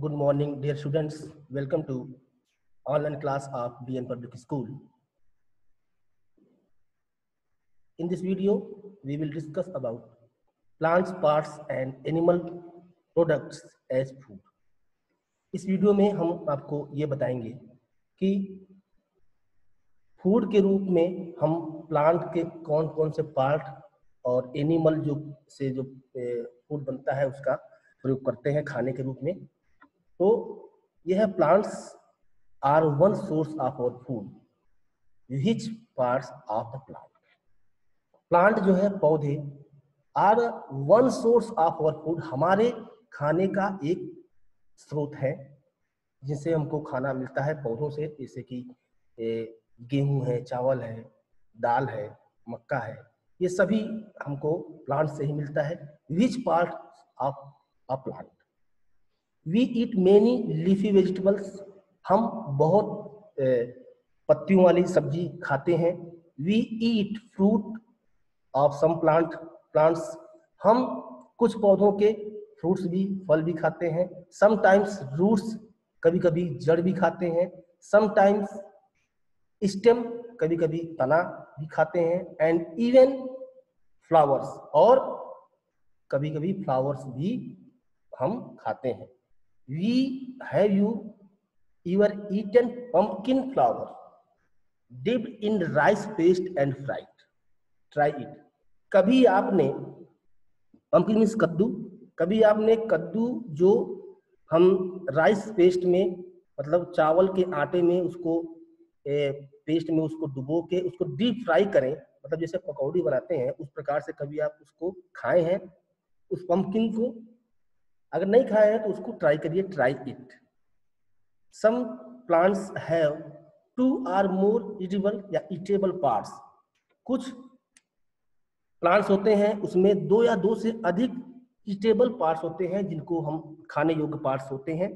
Good morning, dear students. Welcome to online class of BN Public School. In this video, we will discuss about plants, parts and animal products as food. इस video में हम आपको ये बताएंगे कि food के रूप में हम प्लांट के कौन कौन से पार्ट और एनिमल जो फूड बनता है उसका प्रयोग करते हैं खाने के रूप में। तो यह plants are one source of our food, which parts of the plant जो है पौधे are one source of our food, हमारे खाने का एक स्रोत है जिनसे हमको खाना मिलता है पौधों से, जैसे कि गेहूं है, चावल है, दाल है, मक्का है, ये सभी हमको प्लांट से ही मिलता है। Which part of a plant we eat many leafy vegetables, हम बहुत पत्तियों वाली सब्जी खाते हैं। We eat fruit of some plants, हम कुछ पौधों के फ्रूट्स भी, फल भी खाते हैं। समटाइम्स रूट्स, कभी कभी जड़ भी खाते हैं। समटाइम्स स्टेम, कभी कभी तना भी खाते हैं। एंड इवन फ्लावर्स, और कभी कभी फ्लावर्स भी हम खाते हैं। We have you ever eaten pumpkin flower dipped in rice paste and fried? Try it. कभी आपने pumpkin मीन्स कद्दू, कभी आपने कद्दू जो हम राइस पेस्ट में, मतलब चावल के आटे में उसको पेस्ट में उसको डुबो के उसको डीप फ्राई करें, मतलब जैसे पकौड़ी बनाते हैं उस प्रकार से कभी आप उसको खाए हैं उस पंपकिन को? अगर नहीं खाया है तो उसको ट्राई करिए, try it. Some plants have 2 or more eatable या ईटेबल पार्ट्स। कुछ प्लांट्स होते हैं उसमें 2 या 2 से अधिक ईटेबल पार्ट्स होते हैं जिनको हम खाने योग्य पार्ट्स होते हैं।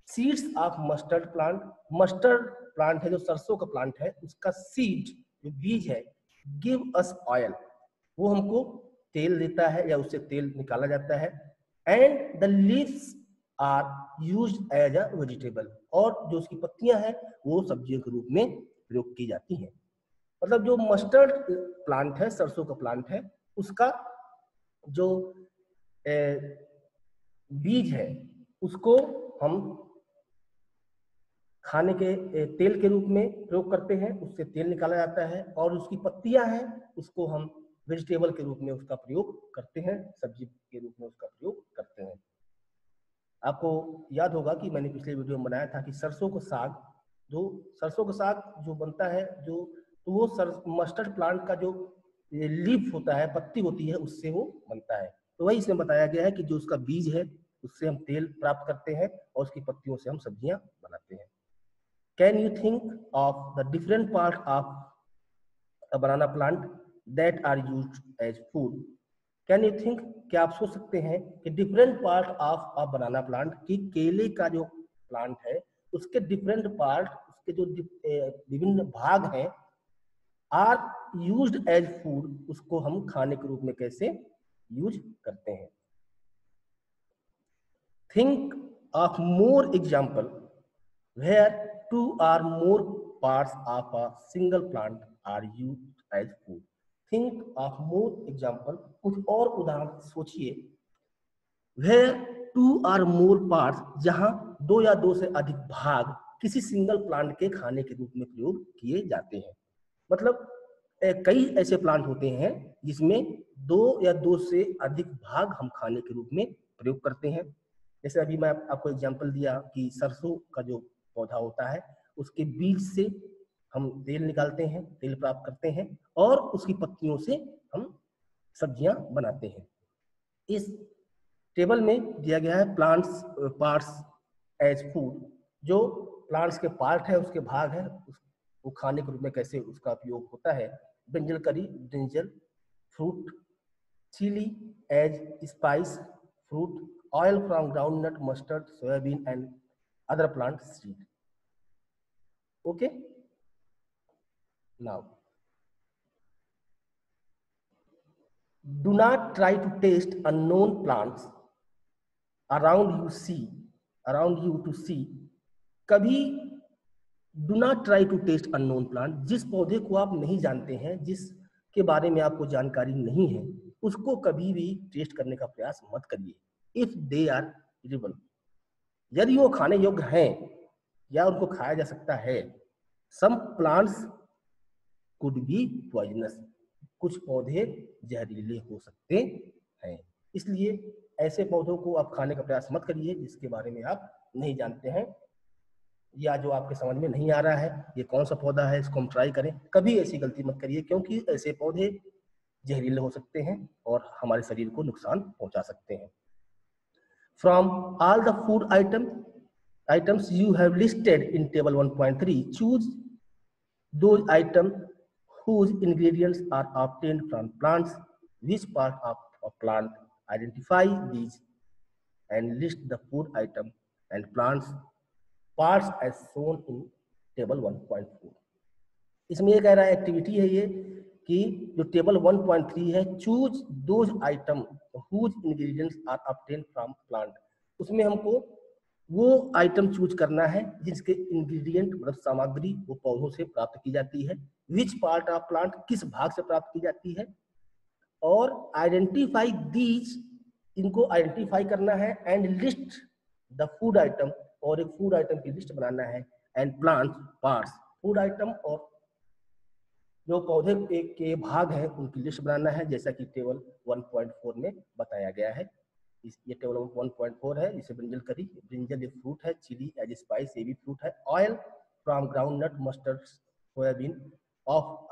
Seeds of mustard plant, mustard plant है जो सरसों का प्लांट है, उसका सीड जो बीज है, गिव अस ऑयल, वो हमको तेल देता है या उससे तेल निकाला जाता है। And the leaves are used as a vegetable, और जो उसकी पत्तियां हैं वो सब्जियों के रूप में प्रयोग की जाती हैं। मतलब जो मस्टर्ड प्लांट है, सरसों का प्लांट है, उसका जो बीज है उसको हम खाने के तेल के रूप में प्रयोग करते हैं, उससे तेल निकाला जाता है। और उसकी पत्तियां हैं उसको हम वेजिटेबल के रूप में उसका प्रयोग करते हैं, सब्जी के रूप में उसका प्रयोग करते हैं। आपको याद होगा कि मैंने पिछले वीडियो में बनाया था कि सरसों का साग जो बनता है, जो तो वो मस्टर्ड प्लांट का जो लीफ होता है, पत्ती होती है, उससे वो बनता है। तो वही इसमें बताया गया है कि जो उसका बीज है उससे हम तेल प्राप्त करते हैं और उसकी पत्तियों से हम सब्जियां बनाते हैं। Can you think of the different part of a banana plant that are used as food? Can you think, क्या आप सोच सकते हैं कि different part of a banana plant, की केले का जो प्लांट है उसके डिफरेंट पार्ट, उसके जो विभिन्न भाग हैं, आर यूज्ड एज फूड, उसको हम खाने के रूप में कैसे यूज करते हैं? Think of more example where 2 or more parts of a single plant are used as food. Think of more example, कुछ और उदाहरण सोचिए। Where 2 or more parts, जहां 2 या 2 से अधिक भाग किसी सिंगल प्लांट के खाने के रूप में प्रयोग किए जाते हैं। मतलब कई ऐसे प्लांट होते हैं जिसमें 2 या 2 से अधिक भाग हम खाने के रूप में प्रयोग करते हैं। जैसे अभी मैं आपको एग्जांपल दिया कि सरसों का जो पौधा होता है उसके बीज से हम तेल निकालते हैं, तेल प्राप्त करते हैं, और उसकी पत्तियों से हम सब्जियां बनाते हैं। इस टेबल में दिया गया है प्लांट्स पार्ट्स एज फूड, जो प्लांट्स के पार्ट है, उसके भाग है, वो खाने के रूप में कैसे उसका उपयोग होता है। Brinjal curry, brinjal, fruit, chilli as spice, fruit, oil from groundnut, mustard, soybean and other plant seed. Okay, now do not try to taste unknown plants around you. See around you to see, कभी do not try to taste unknown plant, जिस पौधे को आप नहीं जानते हैं, जिसके बारे में आपको जानकारी नहीं है, उसको कभी भी टेस्ट करने का प्रयास मत करिए। इफ दे आर एडिबल, यदि वो खाने योग्य हैं या उनको खाया जा सकता है। Some plants could be poisonous, कुछ पौधे जहरीले हो सकते हैं, इसलिए ऐसे पौधों को आप खाने का प्रयास मत करिए जिसके बारे में आप नहीं जानते हैं या जो आपके समझ में नहीं आ रहा है ये कौन सा पौधा है, इसको हम ट्राई करें। कभी ऐसी गलती मत करिए, क्योंकि ऐसे पौधे जहरीले हो सकते हैं और हमारे शरीर को नुकसान पहुंचा सकते हैं। From all the food items you have listed in table 1.3, choose those items whose ingredients are obtained from plants. Which part of a plant? Identify these and list the food item and plants parts as shown in table 1.4. इसमें ये कह रहा है, activity है ये कि जो table 1.3 है, choose those item whose ingredients are obtained from plant, उसमें हमको वो आइटम चूज करना है जिसके इंग्रेडिएंट मतलब सामग्री वो पौधों से प्राप्त की जाती है। विच पार्ट ऑफ प्लांट, किस भाग से प्राप्त की जाती है, और आइडेंटिफाई दीज, इनको आइडेंटिफाई करना है, and list the food item, और एक फूड आइटम की लिस्ट बनाना है, and plant parts, food item और जो पौधे के भाग हैं उनकी लिस्ट बनाना है, जैसा कि टेबल 1.4 में बताया गया है। ये टेबल 1.4 है। इसे ब्रिंजल करी, ब्रिंजल एक फ्रूट है, चिली एज स्पाइस ये भी फ्रूट है, oil from groundnut, mustard, soybean, of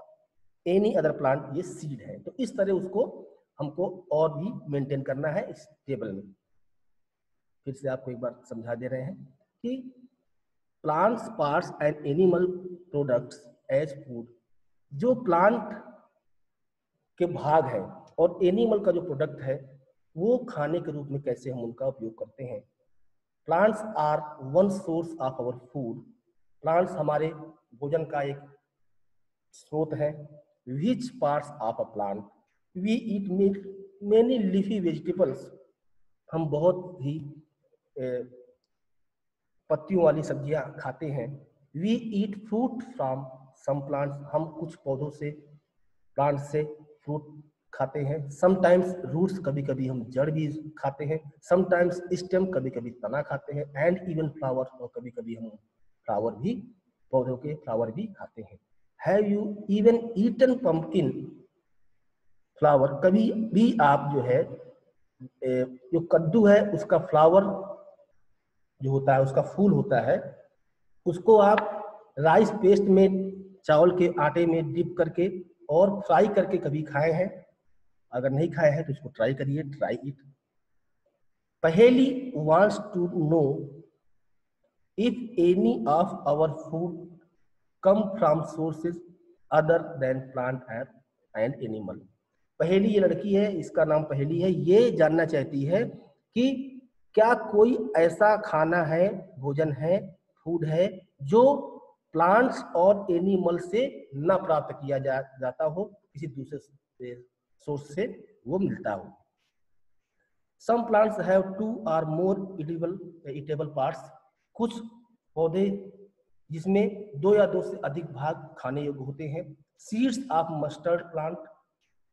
any other plant ये सीड है। तो इस तरह उसको हमको और भी मेंटेन करना है इस टेबल में। फिर से आपको एक बार समझा दे रहे हैं कि plants parts and animal products as food, जो प्लांट के भाग है और एनिमल का जो प्रोडक्ट है वो खाने के रूप में कैसे हम उनका उपयोग करते हैं। Plants are one source of our food, plants हमारे भोजन का एक स्रोत है। Which parts of a plant, we eat many leafy vegetables, हम बहुत ही पत्तियों वाली सब्जियां खाते हैं। We eat fruit from some plants, हम कुछ पौधों से प्लांट से फ्रूट खाते हैं। समटाइम्स रूट्स, कभी कभी हम जड़ भी खाते हैं। समटाइम्स स्टेम, कभी कभी तना खाते हैं। एंड इवन फ्लावर, और कभी कभी हम फ्लावर भी, पौधों के फ्लावर भी खाते हैं। Have you even eaten pumpkin flower, कभी भी आप जो है जो कद्दू है उसका फ्लावर जो होता है, उसका फूल होता है, उसको आप राइस पेस्ट में, चावल के आटे में डिप करके और फ्राई करके कभी खाए हैं? अगर नहीं खाए हैं तो इसको ट्राई करिए, try it. Paheli wants to know if any of our food come from sources other than plant and animal. Paheli, ये लड़की है, इसका नाम पहेली है, ये जानना चाहती है कि क्या कोई ऐसा खाना है, भोजन है, फूड है जो प्लांट्स और एनिमल से न प्राप्त किया जाता हो, किसी दूसरे सोर्स से वो मिलता हो। Some plants have 2 or more eatable parts, कुछ पौधे जिसमें 2 या 2 से अधिक भाग खाने योग्य होते हैं। Seeds of mustard plant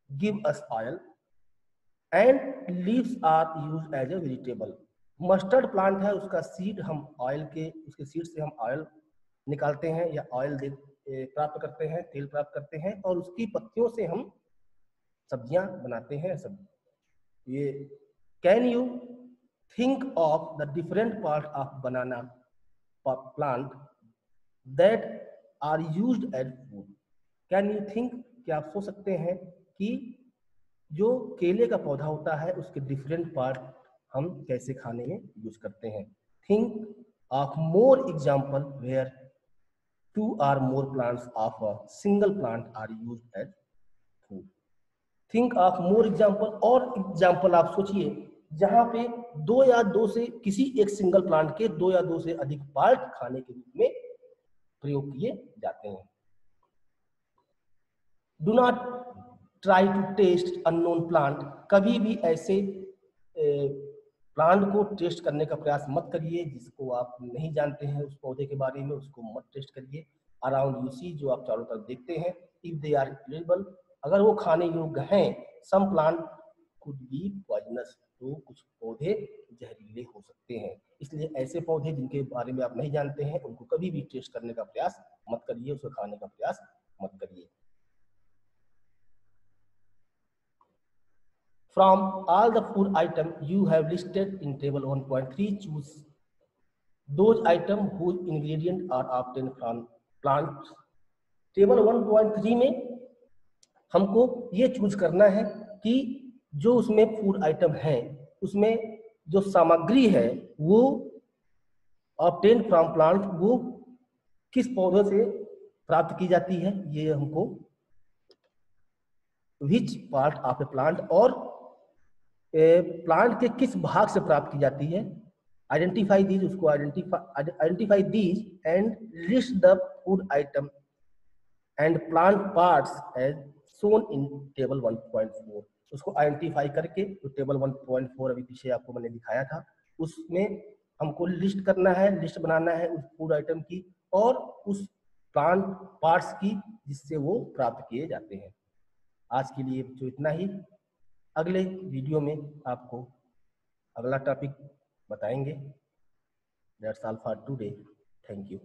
give us oil and leaves are used as a vegetable. Mustard plant है, उसका सीड हम उसके सीड से हम ऑयल निकालते हैं या ऑयल प्राप्त करते हैं, तेल प्राप्त करते हैं, और उसकी पत्तियों से हम सब्जियां बनाते हैं। ये can you think of the different part of banana plant that are used as food. Can you think, क्या आप सोच सकते हैं कि जो केले का पौधा होता है उसके डिफरेंट पार्ट हम कैसे खाने में यूज करते हैं। Think of more example where 2 or more plants of a single plant are used as food. Think of more example, और एग्जाम्पल आप सोचिए जहां पे 2 या 2 से किसी एक सिंगल प्लांट के 2 या 2 से अधिक पार्ट खाने के रूप में प्रयोग किए जाते हैं। Do not try to taste unknown plant, कभी भी ऐसे प्लांट को टेस्ट करने का प्रयास मत करिए, जिसको आप नहीं जानते हैं उस पौधे के बारे में उसको मत टेस्ट करिए। अराउंड यू सी, जो आप चारों तरफ देखते हैं, इफ दे आर एडिबल, अगर वो खाने योग्य हैं, some plant could be poisonous, तो कुछ पौधे जहरीले हो सकते हैं। इसलिए ऐसे पौधे जिनके बारे में आप नहीं जानते हैं उनको कभी भी टेस्ट करने का प्रयास मत करिए, उसको खाने का प्रयास मत करिए। From all the food items you have listed in table 1.3, choose those items whose ingredients are obtained from plants. Table 1.3 में हमको ये चूज करना है कि जो उसमें फूड आइटम है उसमें जो सामग्री है वो ऑब्टेन फ्रॉम प्लांट, वो किस पौधों से प्राप्त की जाती है, ये हमको which part of a plant, और प्लांट के किस भाग से प्राप्त की जाती है। आइडेंटिफाई दीज, उसको identify these and list the food item and plant parts as shown in table 1.4। उसको आइडेंटिफाई करके, तो टेबल 1.4 अभी पीछे आपको मैंने दिखाया था, उसमें हमको लिस्ट करना है, लिस्ट बनाना है उस फूड आइटम की और उस प्लांट पार्ट्स की जिससे वो प्राप्त किए जाते हैं। आज के लिए जो इतना ही, अगले वीडियो में आपको अगला टॉपिक बताएंगे। That's all for today, thank you.